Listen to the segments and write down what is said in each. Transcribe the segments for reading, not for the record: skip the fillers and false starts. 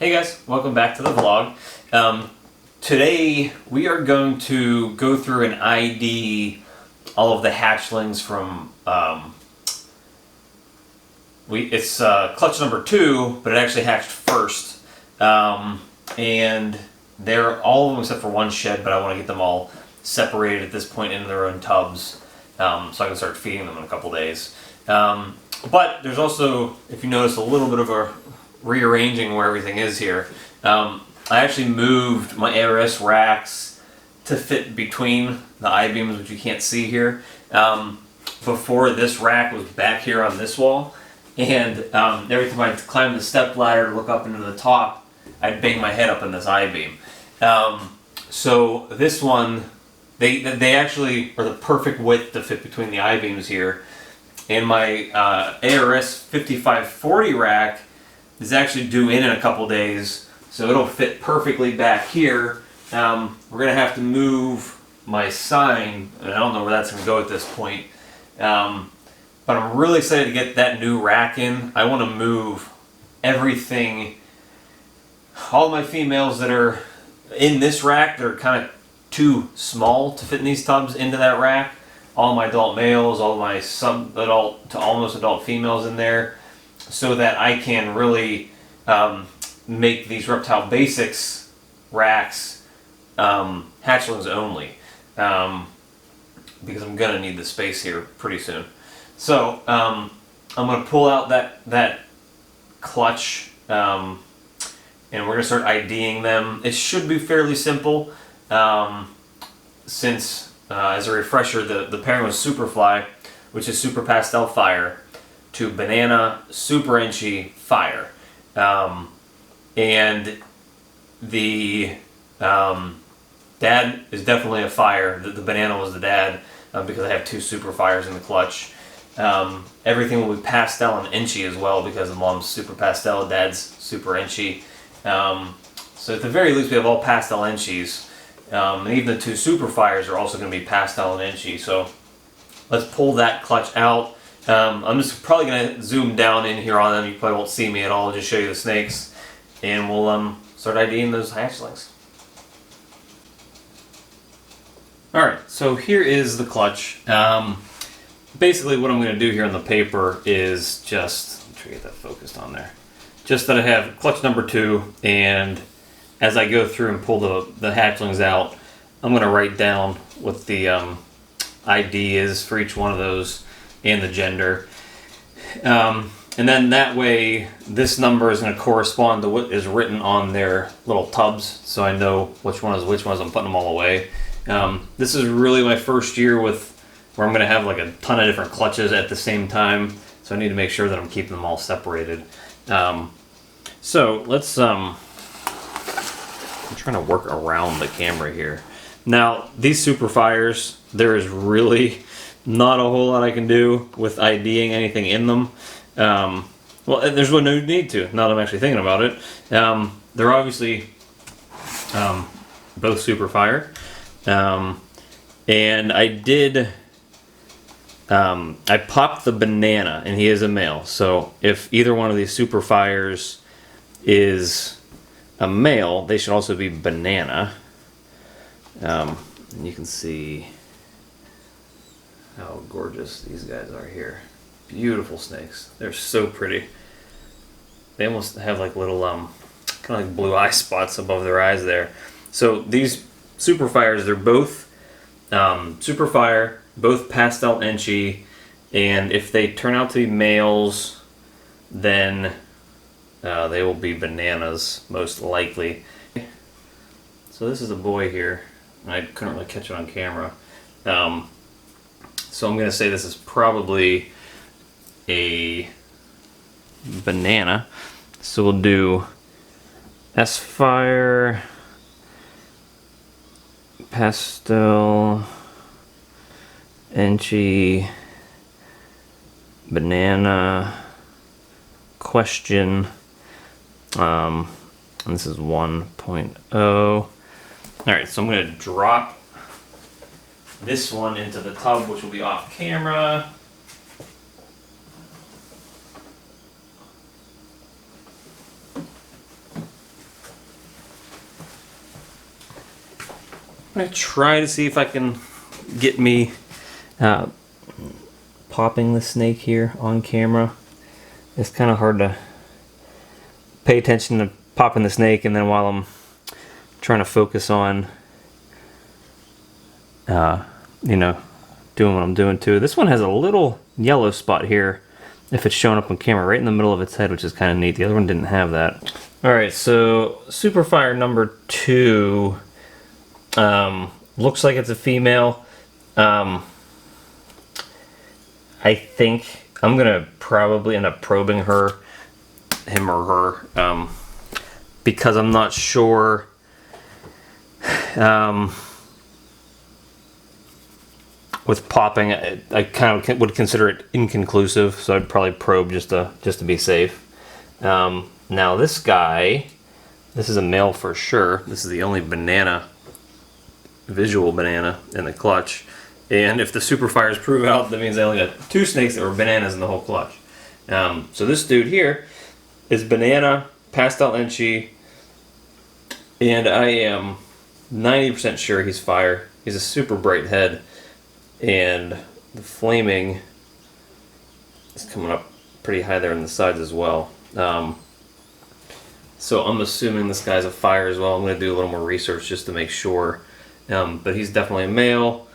Hey guys, welcome back to the vlog. Today we are going to go through and ID all of the hatchlings from, it's clutch number 2, but it actually hatched first. And they're all of them except for one shed, but I want to get them all separated at this point into their own tubs, so I can start feeding them in a couple days. But there's also, if you notice, a little bit of a rearranging where everything is here. I actually moved my ARS racks to fit between the I-beams, which you can't see here. Before, this rack was back here on this wall, and every time I'd climb the step ladder to look up into the top, I'd bang my head up in this I-beam. So this one, they actually are the perfect width to fit between the I-beams here. And my ARS 5540 rack is actually due in a couple days, so it'll fit perfectly back here. We're going to have to move my sign, and I don't know where that's going to go at this point. But I'm really excited to get that new rack in. I want to move everything, all my females that are in this rack, they're kind of too small to fit in these tubs, into that rack. All my adult males, all my sub-adult to almost adult females in there, so that I can really make these Reptile Basics racks hatchlings only, because I'm going to need the space here pretty soon. So I'm going to pull out that clutch, and we're going to start IDing them. It should be fairly simple, since as a refresher, the pairing was Superfly, which is Super Pastel Fire, to Banana Super Enchi Fire. And the dad is definitely a fire. The banana was the dad, because I have 2 Super Fires in the clutch. Everything will be Pastel and Enchi as well, because the mom's Super Pastel, dad's Super Enchi. So at the very least, we have all Pastel Enchis. And even the 2 Super Fires are also going to be Pastel and Enchi. So let's pull that clutch out. I'm just probably going to zoom down in here on them. You probably won't see me at all. I'll just show you the snakes. And we'll start IDing those hatchlings. Alright, so here is the clutch. Basically what I'm going to do here on the paper is just, let me try to get that focused on there. Just that I have clutch number 2, and as I go through and pull the hatchlings out, I'm going to write down what the ID is for each one of those and the gender. And then that way, this number is going to correspond to what is written on their little tubs, so I know which one is which ones. I'm putting them all away. This is really my first year where I'm going to have like a ton of different clutches at the same time, so I need to make sure that I'm keeping them all separated. So let's... I'm trying to work around the camera here. Now, these Super Fires, there is really not a whole lot I can do with IDing anything in them. Well, there's no need to, now that I'm actually thinking about it. They're obviously both Super Fire. And I did... I popped the banana, and he is a male. So if either one of these Super Fires is a male, they should also be banana. And you can see how gorgeous these guys are here. Beautiful snakes. They're so pretty. They almost have like little kind of like blue eye spots above their eyes there. So these Super Fires, they're both Super Fire, both Pastel Enchi, and if they turn out to be males, then they will be bananas, most likely. So this is a boy here. I couldn't really catch it on camera. So I'm going to say this is probably a banana. So we'll do S-Fire, Pastel, Enchi, banana, question. And this is 1.0. Alright, so I'm going to drop this one into the tub, which will be off camera. gonna try to see if I can get me popping the snake here on camera. It's kind of hard to pay attention to popping the snake and then while I'm trying to focus on you know, doing what I'm doing too. This one has a little yellow spot here if it's showing up on camera right in the middle of its head, which is kind of neat. The other one didn't have that. Alright, so Super Fire number 2 looks like it's a female. I think I'm gonna probably end up probing him or her, because I'm not sure. With popping, I kind of would consider it inconclusive, so I'd probably probe just to be safe. Now this guy, this is a male for sure. This is the only visual banana in the clutch. And if the Super Fires prove out, that means I only got 2 snakes that were bananas in the whole clutch. So this dude here is banana, pastel enchi, and I am 90% sure he's fire. He's a super bright head, and the flaming is coming up pretty high there on the sides as well. So I'm assuming this guy's a fire as well. I'm going to do a little more research just to make sure. But he's definitely a male,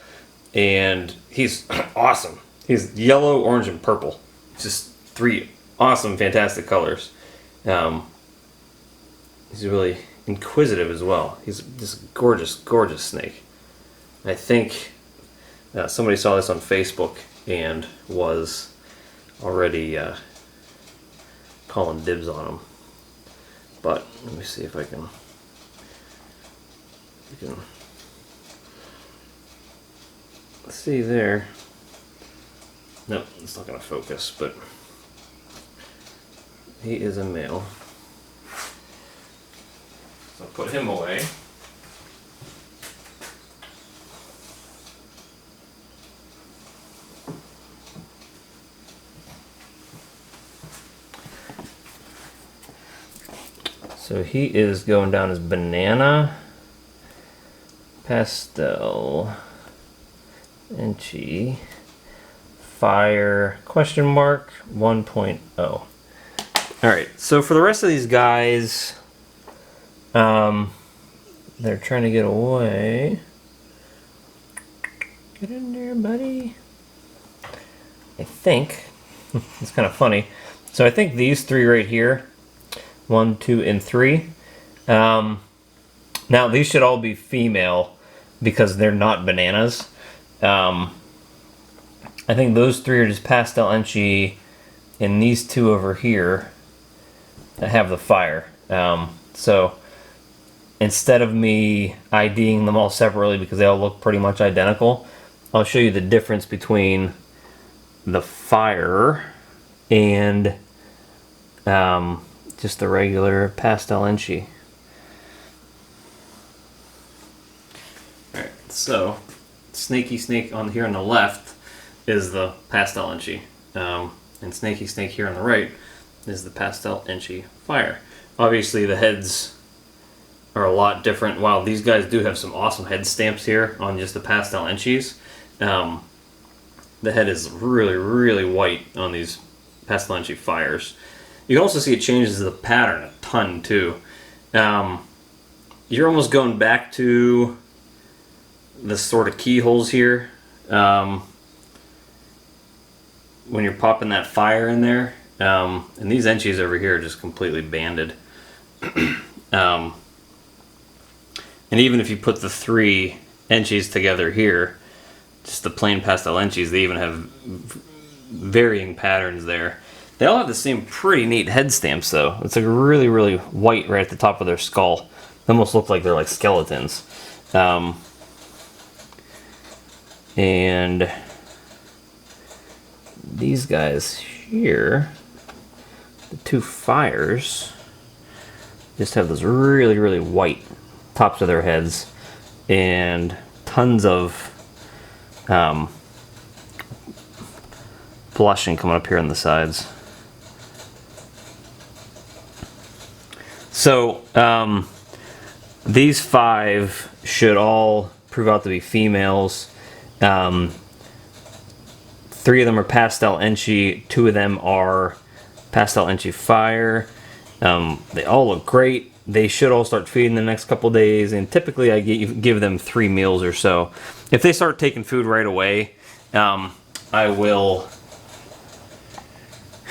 and he's awesome. He's yellow, orange, and purple. Just 3 awesome, fantastic colors. He's really inquisitive as well. He's just gorgeous, gorgeous snake. I think somebody saw this on Facebook and was already calling dibs on him. But let me see if I can. You can see there. Nope, it's not going to focus, but he is a male. So I'll put him away. So he is going down as banana, pastel, enchi, fire, question mark, 1.0. Alright, so for the rest of these guys, they're trying to get away. Get in there, buddy. I think, it's kind of funny. So I think these 3 right here, 1, 2, and 3. Now these should all be female because they're not bananas. I think those 3 are just pastel enchi, and these 2 over here that have the fire. So instead of me IDing them all separately because they all look pretty much identical, I'll show you the difference between the fire and just the regular pastel enchi. Alright, so snaky snake on here on the left is the pastel enchi, and snaky snake here on the right is the pastel enchi fire. Obviously the heads are a lot different. While these guys do have some awesome head stamps here on just the pastel enchis, the head is really, really white on these pastel enchi fires. You can also see it changes the pattern a ton too. You're almost going back to the sort of keyholes here when you're popping that fire in there. And these enchis over here are just completely banded. And even if you put the 3 enchis together here, just the plain pastel enchis, they even have varying patterns there. They all have the same pretty neat head stamps though. It's like really, really white right at the top of their skull. They almost look like they're like skeletons. And these guys here, the 2 fires, just have those really, really white tops of their heads and tons of blushing coming up here on the sides. So these 5 should all prove out to be females. 3 of them are pastel enchi. 2 of them are pastel enchi fire. They all look great. They should all start feeding the next couple days, and typically I give them 3 meals or so. If they start taking food right away, I will.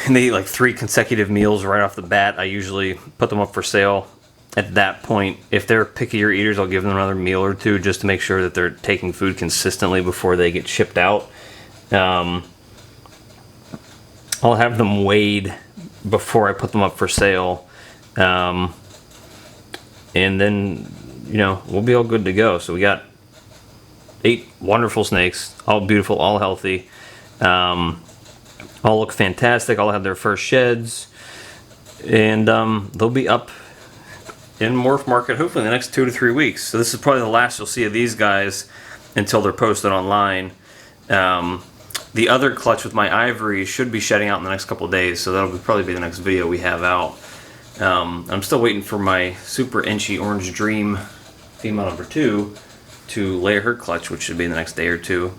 And they eat like 3 consecutive meals right off the bat. I usually put them up for sale at that point. If they're pickier eaters, I'll give them another meal or 2 just to make sure that they're taking food consistently before they get shipped out. I'll have them weighed before I put them up for sale. And then, you know, we'll be all good to go. So we got 8 wonderful snakes, all beautiful, all healthy. All look fantastic. All have their first sheds. And they'll be up in Morph Market hopefully in the next 2 to 3 weeks. So this is probably the last you'll see of these guys until they're posted online. The other clutch with my ivory should be shedding out in the next couple of days, so that'll probably be the next video we have out. I'm still waiting for my Super Enchi Orange Dream female number 2 to lay her clutch, which should be in the next day or 2.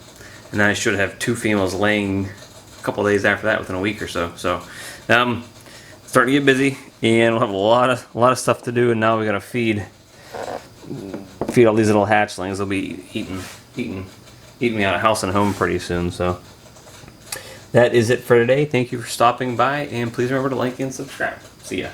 And then I should have 2 females laying a couple of days after that, within a week or so. So, starting to get busy, and we'll have a lot of stuff to do. And now we gotta feed all these little hatchlings. They'll be eating me out of house and home pretty soon. So that is it for today. Thank you for stopping by, and please remember to like and subscribe. See ya.